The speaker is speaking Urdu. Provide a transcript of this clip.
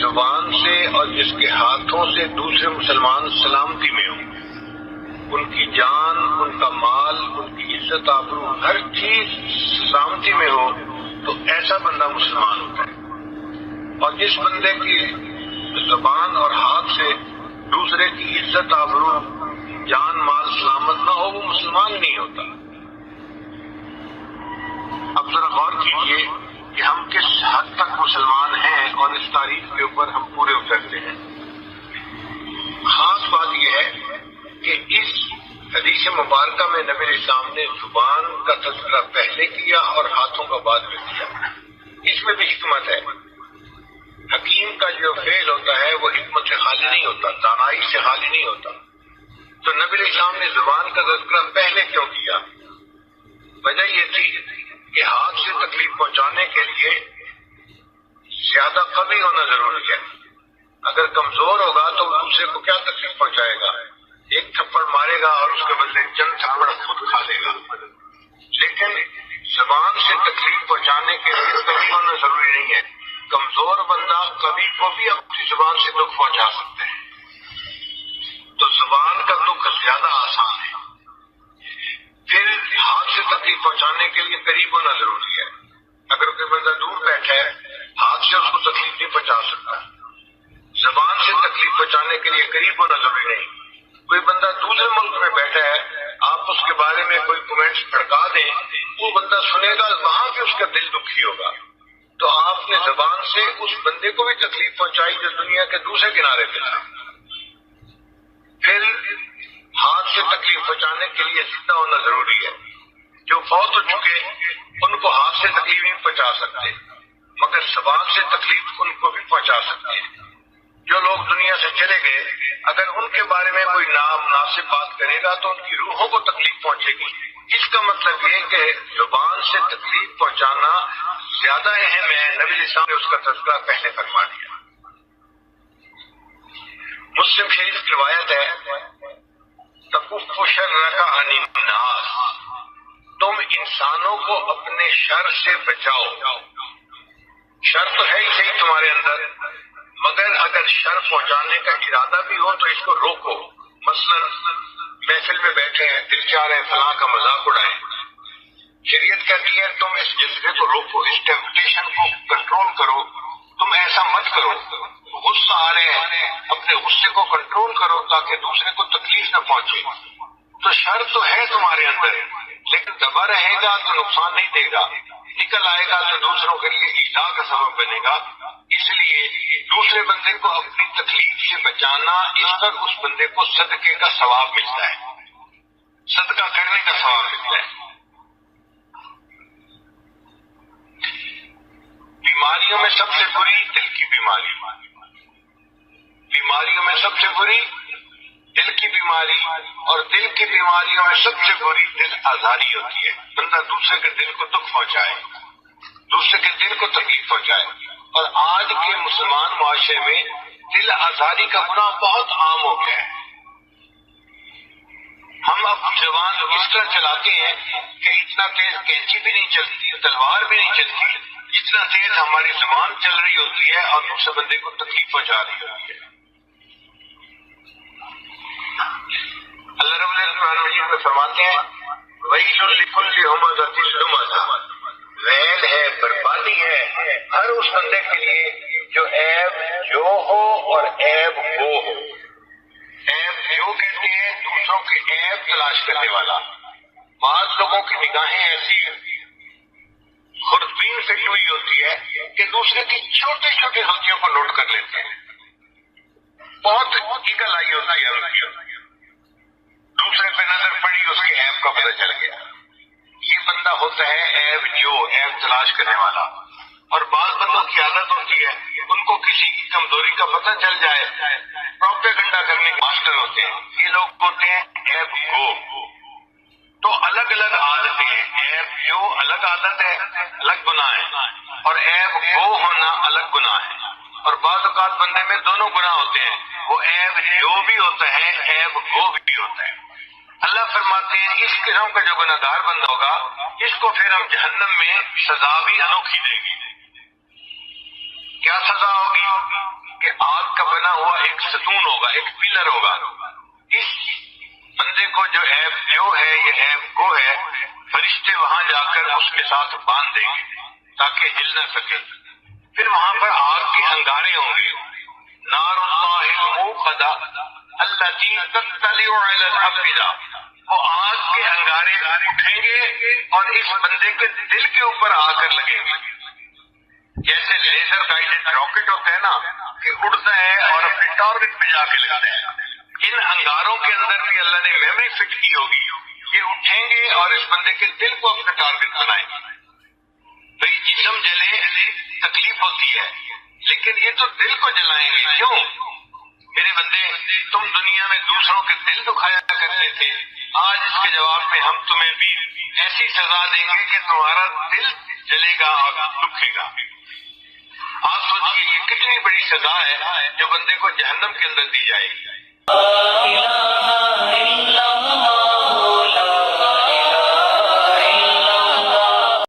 زبان سے اور جس کے ہاتھوں سے دوسرے مسلمان سلامتی میں ہوں، ان کی جان، ان کا مال، ان کی عزت آبرو، ہر چیز سلامتی میں ہو، تو ایسا بندہ مسلمان ہوتا ہے۔ اور جس بندے کی زبان اور ہاتھ سے دوسرے کی عزت آبرو، جان مال سلامت نہ ہو، وہ مسلمان نہیں ہوتا۔ اب ذرا غور کیجئے کہ ہم کس حد تک مسلمان ہیں اور اس تعریف کے اوپر ہم پورے اترتے ہیں۔ خاص بات یہ ہے کہ اس حدیث مبارکہ میں نبی اسلام نے زبان کا تذکرہ پہلے کیا اور ہاتھوں کا بعد میں کیا۔ اس میں بھی حکمت ہے۔ حکیم کا جو فعل ہوتا ہے وہ حکمت سے خالی نہیں ہوتا، دانائی سے خالی نہیں ہوتا۔ تو نبی اسلام نے زبان کا تذکرہ پہلے کیوں کیا؟ وجہ یہ تھی کہ ہاتھ سے تکلیف پہنچانے کے لیے زیادہ قوی ہونا ضروری ہے۔ اگر کمزور ہوگا تو وہ دوسرے کو کیا تکلیف پہنچائے گا؟ ایک تھپڑ مارے گا اور اس کے بدلے چند تھپڑ خود کھا لے گا۔ لیکن زبان سے تکلیف پہنچانے کے لیے قوی ہونا ضروری نہیں ہے۔ کمزور بندہ قوی کو بھی اپنی زبان سے دکھ پہنچا سکتے ہیں۔ تو زبان کا دکھ زیادہ آسان ہے۔ پھر ہاتھ سے تکلیف پہنچانے کے لیے قریب ہونا ضروری ہے۔ اگر کوئی بندہ دور بیٹھا ہے، ہاتھ سے اس کو تکلیف نہیں پہنچا سکتا۔ زبان سے تکلیف پہنچانے کے لیے قریب ہونا ضروری نہیں۔ کوئی بندہ دوسرے ملک میں بیٹھا ہے، آپ اس کے بارے میں کوئی کمنٹس بھڑکا دیں، وہ بندہ سنے گا، وہاں بھی اس کا دل دکھی ہوگا۔ تو آپ نے زبان سے اس بندے کو بھی تکلیف پہنچائی جو دنیا کے دوسرے کنارے پہ تھا۔ پھر ہاتھ سے تکلیف پہنچانے کے لیے زندہ ہونا ضروری ہے۔ جو فوت ہو چکے ان کو ہاتھ سے تکلیف نہیں پہنچا سکتے، مگر زبان سے تکلیف ان کو بھی پہنچا سکتے ہیں۔ جو لوگ دنیا سے چلے گئے، اگر ان کے بارے میں کوئی نامناسب بات کرے گا تو ان کی روحوں کو تکلیف پہنچے گی۔ اس کا مطلب یہ کہ زبان سے تکلیف پہنچانا زیادہ اہم ہے۔ نبی اسلام نے اس کا تذکرہ پہلے فرما دیا۔ مسلم شریف کی روایت ہے، تکف شرک عن الناس، تم انسانوں کو اپنے شر سے بچاؤ۔ شر تو ہے ہی صحیح تمہارے اندر، مگر اگر شر پہنچانے کا ارادہ بھی ہو تو اس کو روکو۔ مثلا محفل میں بیٹھے ہیں، دل چاہ رہے ہیں فلاں کا مذاق اڑائیں، شریعت کہتی ہے تم اس جذبے کو روکو، اس ٹیمپٹیشن کو کنٹرول کرو، تم ایسا مت کرو۔ غصہ آ رہے ہیں، اپنے غصے کو کنٹرول کرو تاکہ دوسرے کو تکلیف نہ پہنچے۔ تو شر تو ہے تمہارے اندر، لیکن دبا رہے گا تو نقصان نہیں دے گا، نکل آئے گا تو دوسروں کے لیے ایذا کا سبب بنے گا۔ اس لیے دوسرے بندے کو اپنی تکلیف سے بچانا، اس پر اس بندے کو صدقے کا ثواب ملتا ہے، صدقہ کرنے کا ثواب ملتا ہے۔ بیماریوں میں سب سے بری دل کی بیماری، بیماریوں میں سب سے بری دل کی بیماری، اور دل کی بیماریوں میں سب سے بری دل آزاری ہوتی ہے۔ بندہ دوسرے کے دل کو دکھ پہنچائے، دوسرے کے دل کو تکلیف پہنچائے۔ اور آج کے مسلمان معاشرے میں دل آزاری کا گناہ بہت عام ہو گیا ہے۔ ہم اپنی زبان اس طرح چلاتے ہیں کہ اتنا تیز کینچی بھی نہیں چلتی، تلوار بھی نہیں چلتی، جتنا تیز ہماری زبان چل رہی ہوتی ہے اور دوسرے بندے کو تکلیف پہنچا رہی ہوتی ہے۔ اللہ رب العزت قرآن مجید میں فرماتے ہیں، وَيْلٌ لِكُلِّ ہُمَزَةٍ لُمَزَةٍ، ویل ہے، بربادی ہے ہر اس بندے کے لیے جو عیب جو ہو اور عیب گو ہو۔ عیب جو کہتے ہیں دوسروں کے عیب تلاش کرنے والا۔ بعض لوگوں کی نگاہیں ایسی خوردبین فٹ ہوئی ہوتی ہے کہ دوسرے کی چھوٹی چھوٹی غلطیوں کو نوٹ کر لیتے ہیں، بہت ایگل آئی ہوتی ہے ان کی، دوسرے پہ نظر پڑی اس کے عیب کا پتہ چل گیا۔ یہ بندہ ہوتا ہے عیب جو، عیب تلاش کرنے والا۔ اور بعض بندوں کی عادت ہوتی ہے ان کو کسی کی کمزوری کا پتہ چل جائے، پروپیگنڈا کرنے کے ماسٹر ہوتے ہیں، یہ لوگ ہوتے ہیں عیب گو۔ تو الگ الگ عادتیں ہیں، عیب جو الگ عادت ہے، الگ گناہ ہے، اور عیب گو ہونا الگ گناہ ہے۔ اور بعض اوقات بندے میں دونوں گناہ ہوتے ہیں، وہ عیب جو بھی ہوتا ہے، عیب گو بھی ہوتا ہے۔ اللہ فرماتے ہیں اس قسم کا جو گناہ گار بندہ ہوگا اس کو پھر ہم جہنم میں سزا بھی انوکھی دیں گے۔ کیا سزا ہوگی کہ آگ کا بنا ہوا ایک ستون ہوگا، ایک پلر ہوگا، اس بندے کو جو ہے یہ عیب گو ہے، فرشتے وہاں جا کر اس کے ساتھ باندھ دیں گے تاکہ ہل نہ سکے۔ پھر وہاں پر آگ کے انگارے ہوں گے، نار اللہ الموقدہ التی تطلع علی الافئدہ، وہ آگ کے انگارے اٹھیں گے اور اس بندے کے دل کے اوپر آ کر لگیں گے، جیسے لیزر گائیڈڈ راکٹ ہوتا ہے نا کہ اڑتا ہے اور اپنے ٹارگٹ پہ جا کے لگتا ہے، ان انگاروں کے اندر بھی اللہ نے میموری فٹ کی ہوگی، یہ اٹھیں گے اور اس بندے کے دل کو اپنا ٹارگٹ بنائیں گے۔ بھئی جسم جلے تکلیف ہوتی ہے، لیکن یہ تو دل کو جلائیں گے، کیوں؟ میرے بندے تم دنیا میں دوسروں کے دل دکھایا کرتے تھے، آج اس کے جواب میں ہم تمہیں بھی ایسی سزا دیں گے کہ تمہارا دل جلے گا اور دکھے گا۔ آپ سوچئے یہ کتنی بڑی سزا ہے جو بندے کو جہنم کے اندر دی جائے گی۔